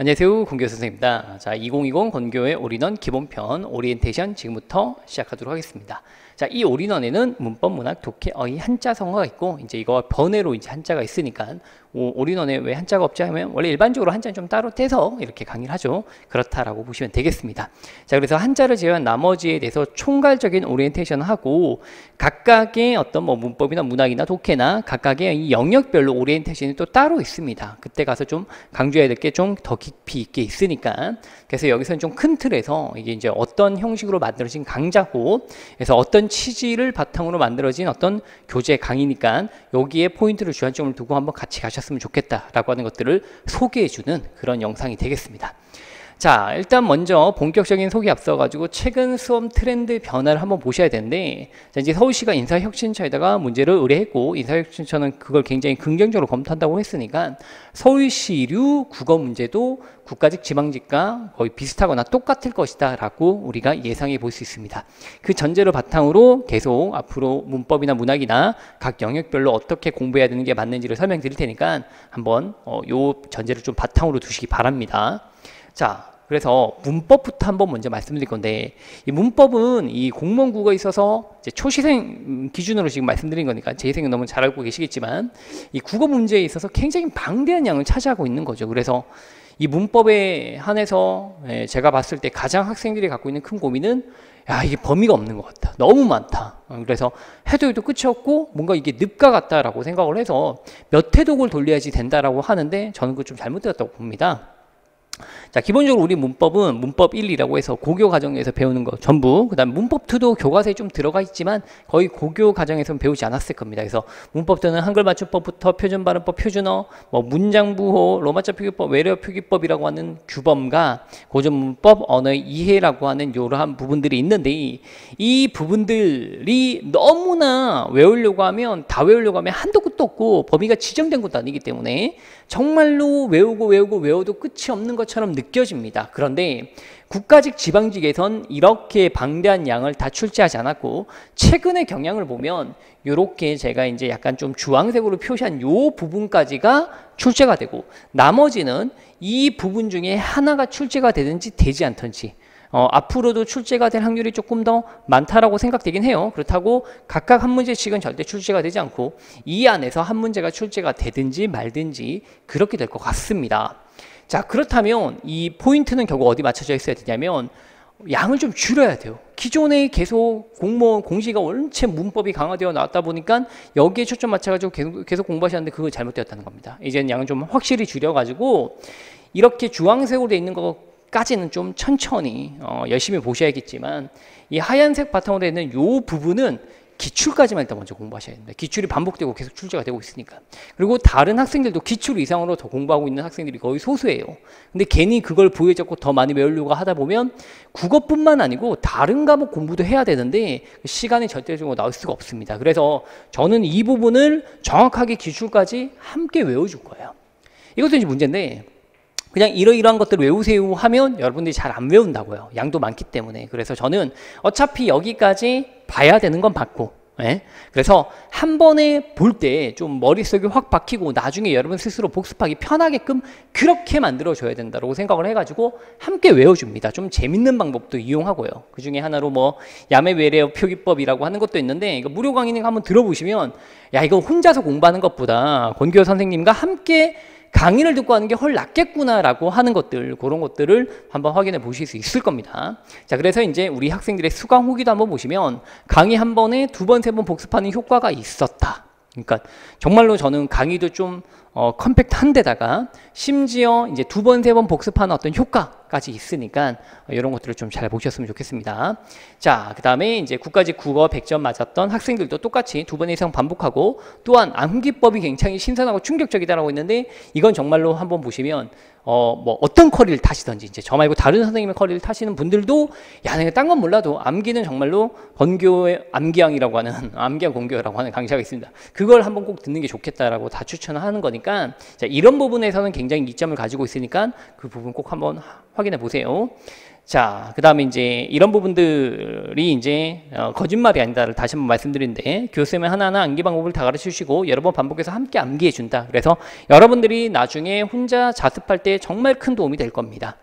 안녕하세요. 권교 선생님입니다. 자, 2020 권교의 올인원 기본편 오리엔테이션 지금부터 시작하도록 하겠습니다. 자, 이 올인원에는 문법, 문학, 독해, 어휘, 한자, 성어가 있고 이제 이거 번외로 이제 한자가 있으니까 올인원에 왜 한자가 없지 하면 원래 일반적으로 한자는 좀 따로 떼서 이렇게 강의를 하죠. 그렇다라고 보시면 되겠습니다. 자, 그래서 한자를 제외한 나머지에 대해서 총괄적인 오리엔테이션을 하고 각각의 어떤 뭐 문법이나 문학이나 독해나 각각의 이 영역별로 오리엔테이션이 또 따로 있습니다. 그때 가서 좀 강조해야 될 게 좀 더 깊이 있게 있으니까 그래서 여기서는 좀 큰 틀에서 이게 이제 어떤 형식으로 만들어진 강좌고 그래서 어떤 취지를 바탕으로 만들어진 어떤 교재 강의니까 여기에 포인트를 주안점을 두고 한번 같이 가셨으면 좋겠다라고 하는 것들을 소개해주는 그런 영상이 되겠습니다. 자, 일단 먼저 본격적인 소개 앞서가지고 최근 수험 트렌드 변화를 한번 보셔야 되는데, 자, 이제 서울시가 인사혁신처에다가 문제를 의뢰했고, 인사혁신처는 그걸 굉장히 긍정적으로 검토한다고 했으니까, 서울시류 국어 문제도 국가직 지방직과 거의 비슷하거나 똑같을 것이다 라고 우리가 예상해 볼 수 있습니다. 그 전제를 바탕으로 계속 앞으로 문법이나 문학이나 각 영역별로 어떻게 공부해야 되는 게 맞는지를 설명드릴 테니까 한번 요 전제를 좀 바탕으로 두시기 바랍니다. 자, 그래서 문법부터 한번 먼저 말씀드릴 건데, 이 문법은 이 공무원 국어에 있어서 이제 초시생 기준으로 지금 말씀드린 거니까 재생은 너무 잘 알고 계시겠지만 이 국어 문제에 있어서 굉장히 방대한 양을 차지하고 있는 거죠. 그래서 이 문법에 한해서 제가 봤을 때 가장 학생들이 갖고 있는 큰 고민은 야, 이게 범위가 없는 것 같다. 너무 많다. 그래서 해도 끝이 없고 뭔가 이게 늪과 같다라고 생각을 해서 몇 회독을 돌려야지 된다라고 하는데 저는 그거 좀 잘못되었다고 봅니다. 자, 기본적으로 우리 문법은 문법 1, 2라고 해서 고교 과정에서 배우는 거 전부, 그 다음 문법 2도 교과서에 좀 들어가 있지만 거의 고교 과정에서는 배우지 않았을 겁니다. 그래서 문법 2는 한글 맞춤법부터 표준 발음법, 표준어, 뭐 문장부호, 로마자 표기법, 외래어 표기법이라고 하는 규범과 고전 문법, 언어의 이해라고 하는 이러한 부분들이 있는데 이 부분들이 너무나 외우려고 하면 다 외우려고 하면 한도 끝도 없고 범위가 지정된 것도 아니기 때문에 정말로 외워도 끝이 없는 것처럼 느껴집니다. 그런데 국가직 지방직에선 이렇게 방대한 양을 다 출제하지 않았고 최근의 경향을 보면 이렇게 제가 이제 약간 좀 주황색으로 표시한 요 부분까지가 출제가 되고 나머지는 이 부분 중에 하나가 출제가 되든지 되지 않든지 앞으로도 출제가 될 확률이 조금 더 많다라고 생각되긴 해요. 그렇다고 각각 한 문제씩은 절대 출제가 되지 않고 이 안에서 한 문제가 출제가 되든지 말든지 그렇게 될 것 같습니다. 자, 그렇다면 이 포인트는 결국 어디 맞춰져 있어야 되냐면 양을 좀 줄여야 돼요. 기존에 계속 공무원 공시가 원체 문법이 강화되어 나왔다 보니까 여기에 초점 맞춰가지고 계속 공부하셨는데 그거 잘못되었다는 겁니다. 이제는 양을 좀 확실히 줄여가지고 이렇게 주황색으로 돼 있는 것까지는 좀 천천히 열심히 보셔야겠지만 이 하얀색 바탕으로 되어 있는 이 부분은 기출까지만 일단 먼저 공부하셔야 됩니다. 기출이 반복되고 계속 출제가 되고 있으니까. 그리고 다른 학생들도 기출 이상으로 더 공부하고 있는 학생들이 거의 소수예요. 근데 괜히 그걸 부여잡고 더 많이 외우려고 하다 보면 국어뿐만 아니고 다른 과목 공부도 해야 되는데 시간이 절대적으로 나올 수가 없습니다. 그래서 저는 이 부분을 정확하게 기출까지 함께 외워줄 거예요. 이것도 이제 문제인데 그냥 이러이러한 것들을 외우세요 하면 여러분들이 잘 안 외운다고요. 양도 많기 때문에. 그래서 저는 어차피 여기까지 봐야 되는 건 봤고 그래서 한 번에 볼 때 좀 머릿속에 확 박히고 나중에 여러분 스스로 복습하기 편하게끔 그렇게 만들어줘야 된다고 생각을 해가지고 함께 외워줍니다. 좀 재밌는 방법도 이용하고요. 그 중에 하나로 뭐 야매 외래어 표기법이라고 하는 것도 있는데 이거 무료 강의는 한번 들어보시면 야, 이거 혼자서 공부하는 것보다 권교 선생님과 함께 강의를 듣고 하는 게 훨 낫겠구나라고 하는 것들, 그런 것들을 한번 확인해 보실 수 있을 겁니다. 자, 그래서 이제 우리 학생들의 수강 후기도 한번 보시면 강의 한 번에 2번, 3번 복습하는 효과가 있었다. 그러니까 정말로 저는 강의도 좀 컴팩트한 데다가 심지어 이제 2번, 3번 복습하는 어떤 효과까지 있으니까 이런 것들을 좀 잘 보셨으면 좋겠습니다. 자, 그 다음에 이제 국가직 국어 100점 맞았던 학생들도 똑같이 2번 이상 반복하고 또한 암기법이 굉장히 신선하고 충격적이다라고 했는데 이건 정말로 한번 보시면 뭐 어떤 커리를 타시던지 이제 저 말고 다른 선생님의 커리를 타시는 분들도 야, 내가 딴 건 몰라도 암기는 정말로 권교의 암기왕이라고 하는 암기왕 권교라고 하는 강좌가 있습니다. 그걸 한번 꼭 듣는 게 좋겠다라고 다 추천을 하는 거니까 자, 이런 부분에서는 굉장히 이점을 가지고 있으니까 그 부분 꼭 한번 확인해 보세요. 자, 그 다음에 이제 이런 부분들이 이제 거짓말이 아니다를 다시 한번 말씀드리는데, 교수님이 하나하나 암기 방법을 다 가르쳐 주시고 여러 번 반복해서 함께 암기해 준다. 그래서 여러분들이 나중에 혼자 자습할 때 정말 큰 도움이 될 겁니다.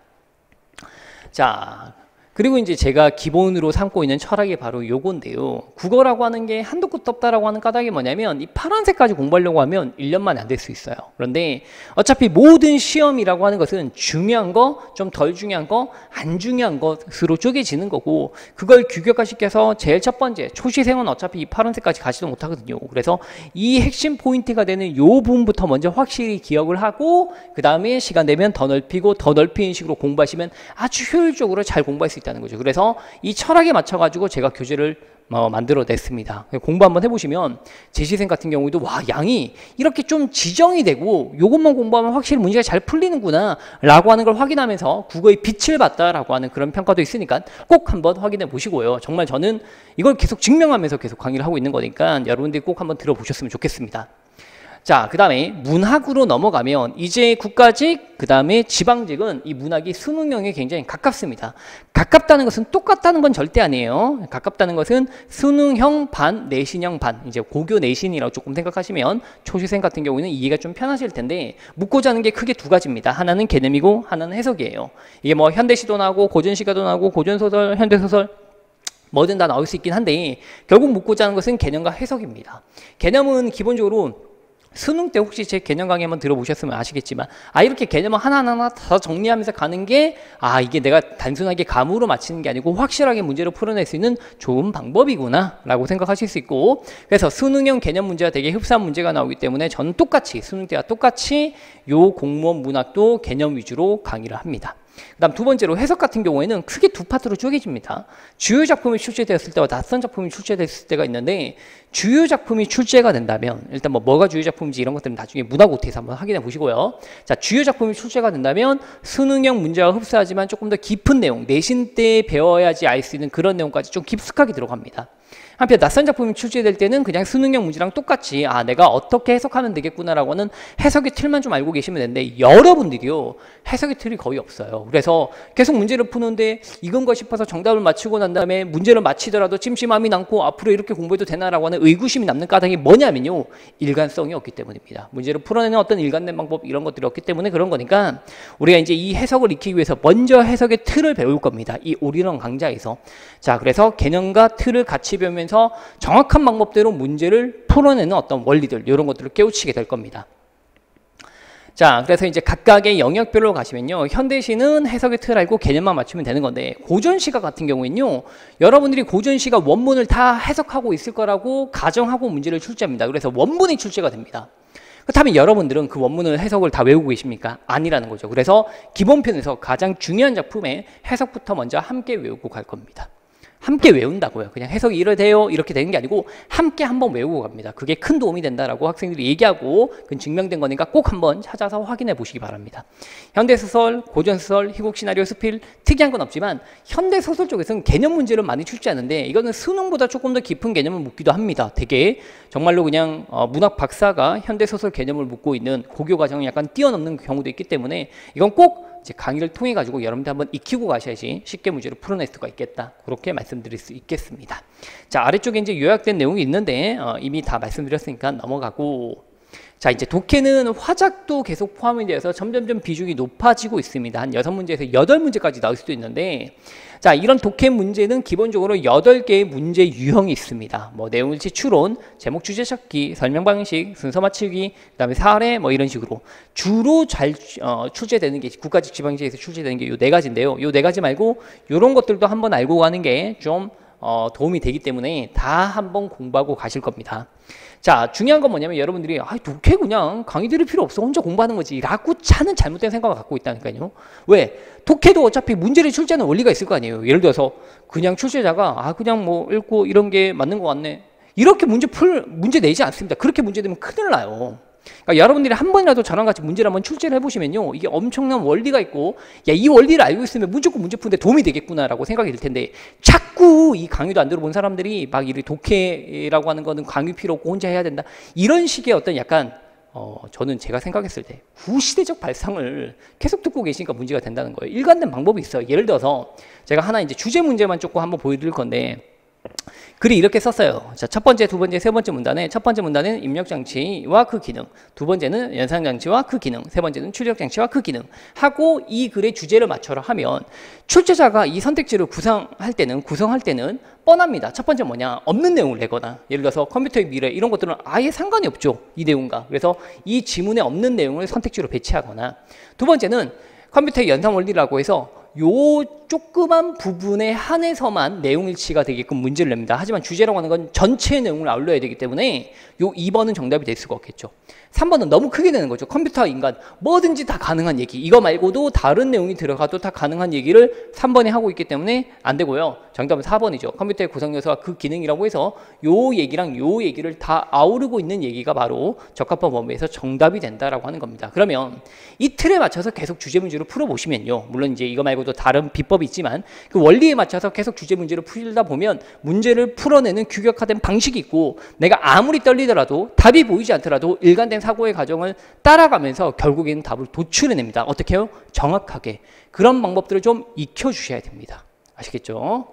자, 그리고 이제 제가 기본으로 삼고 있는 철학이 바로 요건데요. 국어라고 하는 게 한도 끝도 없다라고 하는 까닭이 뭐냐면, 이 파란색까지 공부하려고 하면 1년 만에 안 될 수 있어요. 그런데 어차피 모든 시험이라고 하는 것은 중요한 거, 좀 덜 중요한 거, 안 중요한 것으로 쪼개지는 거고, 그걸 규격화시켜서 제일 첫 번째, 초시생은 어차피 이 파란색까지 가지도 못하거든요. 그래서 이 핵심 포인트가 되는 요 부분부터 먼저 확실히 기억을 하고, 그 다음에 시간 되면 더 넓히고 더 넓히는 식으로 공부하시면 아주 효율적으로 잘 공부할 수 있다는 거죠. 그래서 이 철학에 맞춰가지고 제가 교재를 만들어냈습니다. 공부 한번 해보시면 제시생 같은 경우도 와, 양이 이렇게 좀 지정이 되고 요것만 공부하면 확실히 문제가 잘 풀리는구나 라고 하는 걸 확인하면서 국어의 빛을 봤다라고 하는 그런 평가도 있으니까 꼭 한번 확인해 보시고요. 정말 저는 이걸 계속 증명하면서 계속 강의를 하고 있는 거니까 여러분들이 꼭 한번 들어보셨으면 좋겠습니다. 자, 그 다음에 문학으로 넘어가면 이제 국가직, 그 다음에 지방직은 이 문학이 수능형에 굉장히 가깝습니다. 가깝다는 것은 똑같다는 건 절대 아니에요. 가깝다는 것은 수능형 반, 내신형 반, 이제 고교 내신이라고 조금 생각하시면 초시생 같은 경우는 이해가 좀 편하실 텐데, 묻고자 하는 게 크게 두 가지입니다. 하나는 개념이고 하나는 해석이에요. 이게 뭐 현대시도 나오고 고전시가도 나오고 고전소설, 현대소설 뭐든 다 나올 수 있긴 한데, 결국 묻고자 하는 것은 개념과 해석입니다. 개념은 기본적으로 수능 때 혹시 제 개념 강의 한번 들어보셨으면 아시겠지만, 이렇게 개념을 하나하나 다 정리하면서 가는 게, 이게 내가 단순하게 감으로 맞히는 게 아니고 확실하게 문제를 풀어낼 수 있는 좋은 방법이구나 라고 생각하실 수 있고, 그래서 수능형 개념 문제가 되게 흡사한 문제가 나오기 때문에 저는 똑같이 수능 때와 똑같이 요 공무원 문학도 개념 위주로 강의를 합니다. 그 다음 두 번째로 해석 같은 경우에는 크게 두 파트로 쪼개집니다. 주요 작품이 출제되었을 때와 낯선 작품이 출제됐을 때가 있는데, 주요 작품이 출제가 된다면 일단 뭐가 주요 작품인지 이런 것들은 나중에 문화고트에서 한번 확인해 보시고요. 자, 주요 작품이 출제가 된다면 수능형 문제와 흡사하지만 조금 더 깊은 내용, 내신 때 배워야지 알 수 있는 그런 내용까지 좀 깊숙하게 들어갑니다. 한편 낯선 작품이 출제될 때는 그냥 수능형 문제랑 똑같이 내가 어떻게 해석하면 되겠구나라고 하는 해석의 틀만 좀 알고 계시면 되는데, 여러분들이요 해석의 틀이 거의 없어요. 그래서 계속 문제를 푸는데 이건가 싶어서 정답을 맞히고 난 다음에 문제를 맞히더라도 찜찜함이 남고 앞으로 이렇게 공부해도 되나라고 하는 의구심이 남는 까닭이 뭐냐면요, 일관성이 없기 때문입니다. 문제를 풀어내는 어떤 일관된 방법 이런 것들이 없기 때문에 그런 거니까, 우리가 이제 이 해석을 익히기 위해서 먼저 해석의 틀을 배울 겁니다. 이 올인원 강좌에서. 자, 그래서 개념과 틀을 같이 배우면서 정확한 방법대로 문제를 풀어내는 어떤 원리들, 이런 것들을 깨우치게 될 겁니다. 자, 그래서 이제 각각의 영역별로 가시면요, 현대시는 해석의 틀 알고 개념만 맞추면 되는 건데, 고전시가 같은 경우에는요, 여러분들이 고전시가 원문을 다 해석하고 있을 거라고 가정하고 문제를 출제합니다. 그래서 원문이 출제가 됩니다. 그렇다면 여러분들은 그 원문을 해석을 다 외우고 계십니까? 아니라는 거죠. 그래서 기본편에서 가장 중요한 작품의 해석부터 먼저 함께 외우고 갈 겁니다. 함께 외운다고요. 그냥 해석이 이래돼요 이렇게 되는 게 아니고 함께 한번 외우고 갑니다. 그게 큰 도움이 된다라고 학생들이 얘기하고, 그건 증명된 거니까 꼭 한번 찾아서 확인해 보시기 바랍니다. 현대소설, 고전소설, 희곡시나리오, 스필 특이한 건 없지만 현대소설 쪽에서는 개념 문제를 많이 출제하는데, 이거는 수능보다 조금 더 깊은 개념을 묻기도 합니다. 되게 정말로 그냥 문학 박사가 현대소설 개념을 묻고 있는 고교 과정을 약간 뛰어넘는 경우도 있기 때문에, 이건 꼭 이제 강의를 통해 가지고 여러분들 한번 익히고 가셔야지 쉽게 문제를 풀어낼 수가 있겠다, 그렇게 말씀드릴 수 있겠습니다. 자, 아래쪽에 이제 요약된 내용이 있는데 이미 다 말씀드렸으니까 넘어가고, 자, 이제 독해는 화작도 계속 포함이 되어서 점점점 비중이 높아지고 있습니다. 한 6문제에서 8문제까지 나올 수도 있는데, 자, 이런 독해 문제는 기본적으로 8개의 문제 유형이 있습니다. 뭐 내용일치 추론, 제목 주제 찾기, 설명 방식, 순서 맞추기, 그다음에 사례 뭐 이런 식으로 주로 잘 출제되는 게, 국가직 지방직에서 출제되는 게 요 4가지인데요. 요 4가지 말고 요런 것들도 한번 알고 가는 게 좀 도움이 되기 때문에 다 한번 공부하고 가실 겁니다. 자, 중요한 건 뭐냐면, 여러분들이 독해 그냥 강의 들을 필요 없어, 혼자 공부하는 거지 라고 차는 잘못된 생각을 갖고 있다니까요. 왜? 독해도 어차피 문제를 출제하는 원리가 있을 거 아니에요. 예를 들어서 그냥 출제자가 그냥 뭐 읽고 이런 게 맞는 것 같네, 이렇게 문제 내지 않습니다. 그렇게 문제 내면 큰일 나요. 그러니까 여러분들이 한 번이라도 저랑 같이 문제를 한번 출제를 해보시면요, 이게 엄청난 원리가 있고, 이 원리를 알고 있으면 무조건 문제 푸는데 도움이 되겠구나라고 생각이 들 텐데, 자꾸 이 강의도 안 들어본 사람들이 막 이 독해라고 하는 거는 강의 필요 없고 혼자 해야 된다, 이런 식의 어떤 약간 저는 제가 생각했을 때 구시대적 발상을 계속 듣고 계시니까 문제가 된다는 거예요. 일관된 방법이 있어요. 예를 들어서 제가 하나 이제 주제 문제만 조금 한번 보여드릴 건데, 글이 이렇게 썼어요. 자, 첫 번째, 두 번째, 세 번째 문단에 첫 번째 문단은 입력장치와 그 기능, 두 번째는 연상장치와 그 기능, 세 번째는 출력장치와 그 기능 하고 이 글의 주제를 맞춰라 하면 출제자가 이 선택지를 구성할 때는 뻔합니다. 첫 번째 뭐냐? 없는 내용을 내거나, 예를 들어서 컴퓨터의 미래 이런 것들은 아예 상관이 없죠. 이 내용과. 그래서 이 지문에 없는 내용을 선택지로 배치하거나, 두 번째는 컴퓨터의 연산 원리라고 해서 요 조그만 부분에 한해서만 내용 일치가 되게끔 문제를 냅니다. 하지만 주제라고 하는 건 전체 내용을 아울러야 되기 때문에 요 2번은 정답이 될 수가 없겠죠. 3번은 너무 크게 되는 거죠. 컴퓨터, 인간 뭐든지 다 가능한 얘기, 이거 말고도 다른 내용이 들어가도 다 가능한 얘기를 3번에 하고 있기 때문에 안 되고요. 정답은 4번이죠. 컴퓨터의 구성 요소와 그 기능이라고 해서 요 얘기랑 요 얘기를 다 아우르고 있는 얘기가 바로 적합한 범위에서 정답이 된다라고 하는 겁니다. 그러면 이 틀에 맞춰서 계속 주제 문제를 풀어보시면요, 물론 이제 이거 말고도 다른 비법이 있지만 그 원리에 맞춰서 계속 주제 문제를 풀다 보면 문제를 풀어내는 규격화된 방식이 있고, 내가 아무리 떨리더라도 답이 보이지 않더라도 일관된 사고의 과정을 따라가면서 결국에는 답을 도출해냅니다. 어떻게 해요? 정확하게. 그런 방법들을 좀 익혀주셔야 됩니다. 아시겠죠?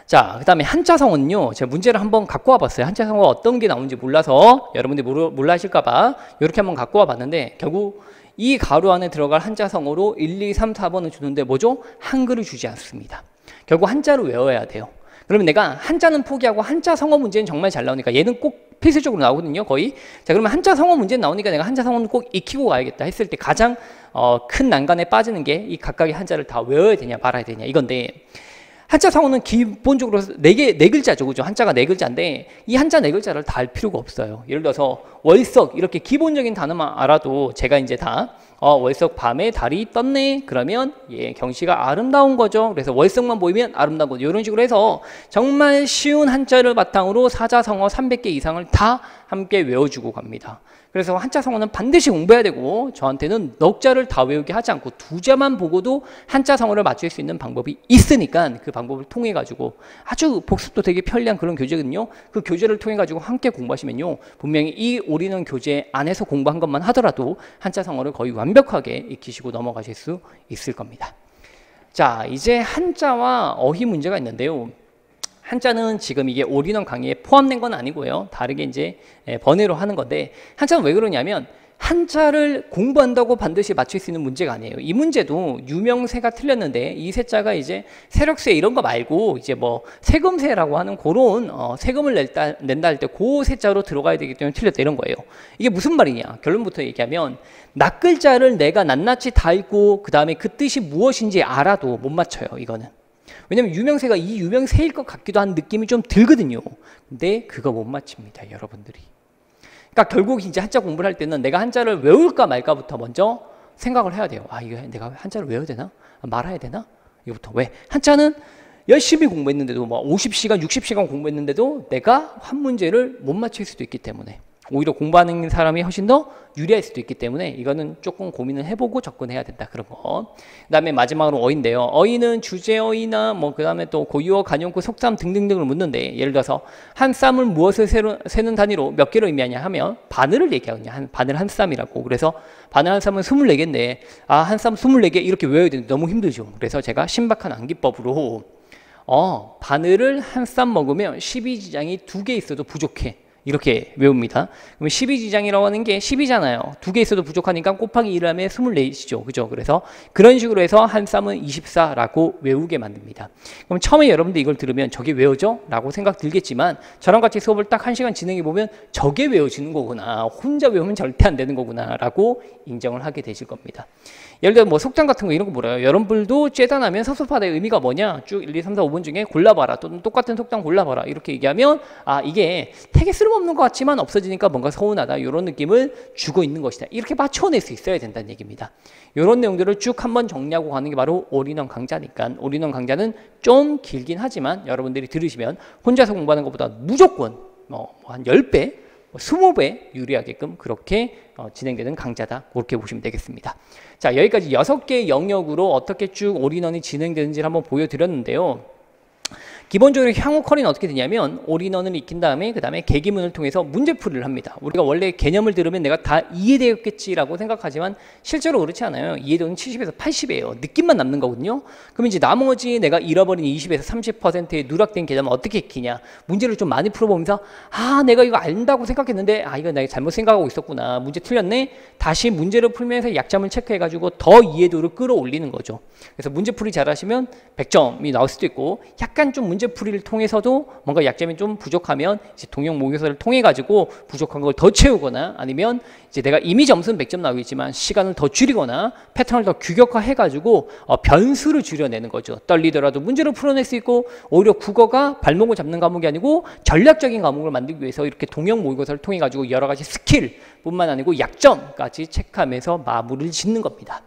자, 그 다음에 한자성어는요, 제가 문제를 한번 갖고 와봤어요. 한자성어가 어떤 게 나오는지 몰라서 여러분들이 몰라 하실까봐 이렇게 한번 갖고 와봤는데, 결국 이 가로 안에 들어갈 한자성어로 1, 2, 3, 4번을 주는데 뭐죠? 한글을 주지 않습니다. 결국 한자를 외워야 돼요. 그러면 내가 한자는 포기하고 한자성어 문제는 정말 잘 나오니까 얘는 꼭 필수적으로 나오거든요, 거의. 자, 그러면 한자성어 문제는 나오니까 내가 한자성어는 꼭 익히고 가야겠다 했을 때 가장 큰 난관에 빠지는 게 이 각각의 한자를 다 외워야 되냐 말아야 되냐 이건데, 한자성어는 기본적으로 네 글자죠. 그죠? 한자가 네 글자인데 이 한자 네 글자를 다 알 필요가 없어요. 예를 들어서 월석 이렇게 기본적인 단어만 알아도 제가 이제 다 월석 밤에 달이 떴네 그러면 예, 경치가 아름다운 거죠. 그래서 월석만 보이면 아름다운 거죠. 이런 식으로 해서 정말 쉬운 한자를 바탕으로 사자성어 300개 이상을 다 함께 외워주고 갑니다. 그래서 한자성어는 반드시 공부해야 되고, 저한테는 넉 자를 다 외우게 하지 않고 두 자만 보고도 한자성어를 맞출 수 있는 방법이 있으니까 그 방법을 통해 가지고 아주 복습도 되게 편리한 그런 교재거든요. 그 교재를 통해 가지고 함께 공부하시면요, 분명히 이 올인원 교재 안에서 공부한 것만 하더라도 한자성어를 거의 완벽하게 익히시고 넘어가실 수 있을 겁니다. 자, 이제 한자와 어휘 문제가 있는데요. 한자는 지금 이게 올인원 강의에 포함된 건 아니고요. 다르게 이제 번외로 하는 건데, 한자는 왜 그러냐면 한자를 공부한다고 반드시 맞출 수 있는 문제가 아니에요. 이 문제도 유명세가 틀렸는데 이 세자가 이제 세력세 이런 거 말고 이제 뭐 세금세라고 하는 그런 세금을 낸다 할 때 그 세자로 들어가야 되기 때문에 틀렸다 이런 거예요. 이게 무슨 말이냐? 결론부터 얘기하면 낱글자를 내가 낱낱이 다 읽고 그 다음에 그 뜻이 무엇인지 알아도 못 맞춰요. 이거는. 왜냐면 유명세가 이 유명세일 것 같기도 한 느낌이 좀 들거든요. 근데 그거 못 맞춥니다, 여러분들이. 그러니까 결국 이제 한자 공부를 할 때는 내가 한자를 외울까 말까부터 먼저 생각을 해야 돼요. 아, 이거 내가 한자를 외워야 되나? 말아야 되나? 이거부터. 왜? 한자는 열심히 공부했는데도 뭐 50시간, 60시간 공부했는데도 내가 한 문제를 못 맞출 수도 있기 때문에 오히려 공부하는 사람이 훨씬 더 유리할 수도 있기 때문에 이거는 조금 고민을 해보고 접근해야 된다, 그런 거. 그 다음에 마지막으로 어인데요. 어인은 주제어이나 뭐 그 다음에 또 고유어, 간용구, 속담 등등등을 묻는데, 예를 들어서 한 쌈을 무엇을 세는 단위로 몇 개로 의미하냐 하면 바늘을 얘기하거든요. 바늘 한 쌈이라고. 그래서 바늘 한 쌈은 24개인데 한 쌈 24개 이렇게 외워야 되는데 너무 힘들죠. 그래서 제가 신박한 암기법으로 바늘을 한 쌈 먹으면 12지장이 2개 있어도 부족해. 이렇게 외웁니다. 그러면 12지장이라고 하는 게 10이잖아요. 2개 있어도 부족하니까 곱하기 1을 하면 24이죠. 그죠? 그래서 그런 식으로 해서 한 쌈은 24라고 외우게 만듭니다. 그럼 처음에 여러분들 이걸 들으면 저게 외워져? 라고 생각 들겠지만 저랑 같이 수업을 딱 1시간 진행해 보면 저게 외워지는 거구나. 혼자 외우면 절대 안 되는 거구나. 라고 인정을 하게 되실 겁니다. 예를 들어 뭐 속담 같은 거 이런 거 몰라요. 여러분들도 째단하면 섭섭하다의 의미가 뭐냐? 쭉 1, 2, 3, 4, 5번 중에 골라봐라. 또는 똑같은 속담 골라봐라. 이렇게 얘기하면 이게 되게 쓸모없는 것 같지만 없어지니까 뭔가 서운하다. 이런 느낌을 주고 있는 것이다. 이렇게 맞춰낼 수 있어야 된다는 얘기입니다. 이런 내용들을 쭉 한번 정리하고 가는 게 바로 올인원 강좌니까, 올인원 강좌는 좀 길긴 하지만 여러분들이 들으시면 혼자서 공부하는 것보다 무조건 한 10배 20배 유리하게끔 그렇게 진행되는 강좌다. 그렇게 보시면 되겠습니다. 자, 여기까지 6개의 영역으로 어떻게 쭉 올인원이 진행되는지를 한번 보여드렸는데요. 기본적으로 향후 커리는 어떻게 되냐면 올인원을 익힌 다음에 그 다음에 계기문을 통해서 문제풀이를 합니다. 우리가 원래 개념을 들으면 내가 다 이해되었겠지라고 생각하지만 실제로 그렇지 않아요. 이해도는 70에서 80이에요. 느낌만 남는 거거든요. 그럼 이제 나머지 내가 잃어버린 20에서 30%의 누락된 개념을 어떻게 익히냐. 문제를 좀 많이 풀어보면서 아 내가 이거 안다고 생각했는데 아 이거 내가 잘못 생각하고 있었구나. 문제 틀렸네. 다시 문제를 풀면서 약점을 체크해가지고 더 이해도를 끌어올리는 거죠. 그래서 문제풀이 잘하시면 100점이 나올 수도 있고 약간 좀 문제풀이를 통해서도 뭔가 약점이 좀 부족하면 이제 동형 모의고사를 통해 가지고 부족한 걸 더 채우거나 아니면 이제 내가 이미 점수는 100점 나오겠지만 시간을 더 줄이거나 패턴을 더 규격화해 가지고 변수를 줄여내는 거죠. 떨리더라도 문제를 풀어낼 수 있고 오히려 국어가 발목을 잡는 과목이 아니고 전략적인 과목을 만들기 위해서 이렇게 동형 모의고사를 통해 가지고 여러 가지 스킬뿐만 아니고 약점까지 체크하면서 마무리를 짓는 겁니다.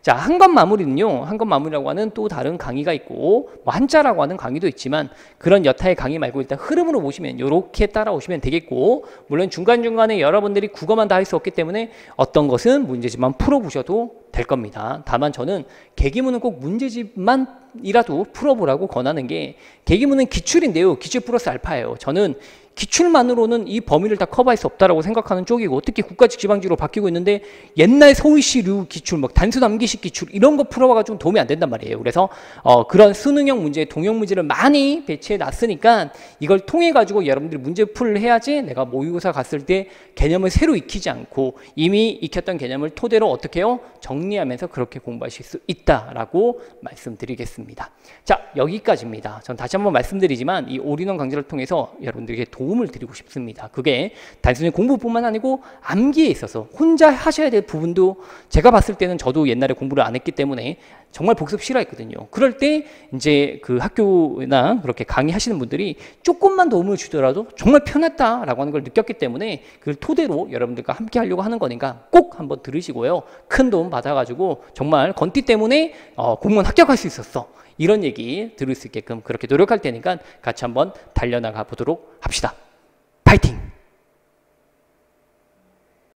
자, 한권 마무리는요. 한권 마무리라고 하는 또 다른 강의가 있고 뭐 한자라고 하는 강의도 있지만 그런 여타의 강의 말고 일단 흐름으로 보시면 이렇게 따라오시면 되겠고 물론 중간중간에 여러분들이 국어만 다 할 수 없기 때문에 어떤 것은 문제집만 풀어보셔도 될 겁니다. 다만 저는 계기문은 꼭 문제집만이라도 풀어보라고 권하는 게 계기문은 기출인데요. 기출 플러스 알파예요. 저는 기출만으로는 이 범위를 다 커버할 수 없다라고 생각하는 쪽이고 특히 국가직 지방직으로 바뀌고 있는데 옛날 서울시류 기출, 뭐 단수 남기식 기출 이런 거 풀어봐가지고 도움이 안 된단 말이에요. 그래서 그런 수능형 문제, 동형 문제를 많이 배치해 놨으니까 이걸 통해 가지고 여러분들이 문제풀이를 해야지 내가 모의고사 갔을 때 개념을 새로 익히지 않고 이미 익혔던 개념을 토대로 어떻게 해요? 정리하면서 그렇게 공부하실 수 있다라고 말씀드리겠습니다. 자, 여기까지입니다. 전 다시 한번 말씀드리지만 이 올인원 강좌를 통해서 여러분들에게 도움을 드리고 싶습니다. 그게 단순히 공부뿐만 아니고 암기에 있어서 혼자 하셔야 될 부분도 제가 봤을 때는 저도 옛날에 공부를 안 했기 때문에 정말 복습 싫어했거든요. 그럴 때 이제 그 학교나 그렇게 강의하시는 분들이 조금만 도움을 주더라도 정말 편했다라고 하는 걸 느꼈기 때문에 그걸 토대로 여러분들과 함께 하려고 하는 거니까 꼭 한번 들으시고요. 큰 도움 받아가지고 정말 건띠 때문에 공무원 합격할 수 있었어. 이런 얘기 들을 수 있게끔 그렇게 노력할 테니까 같이 한번 달려나가 보도록 합시다.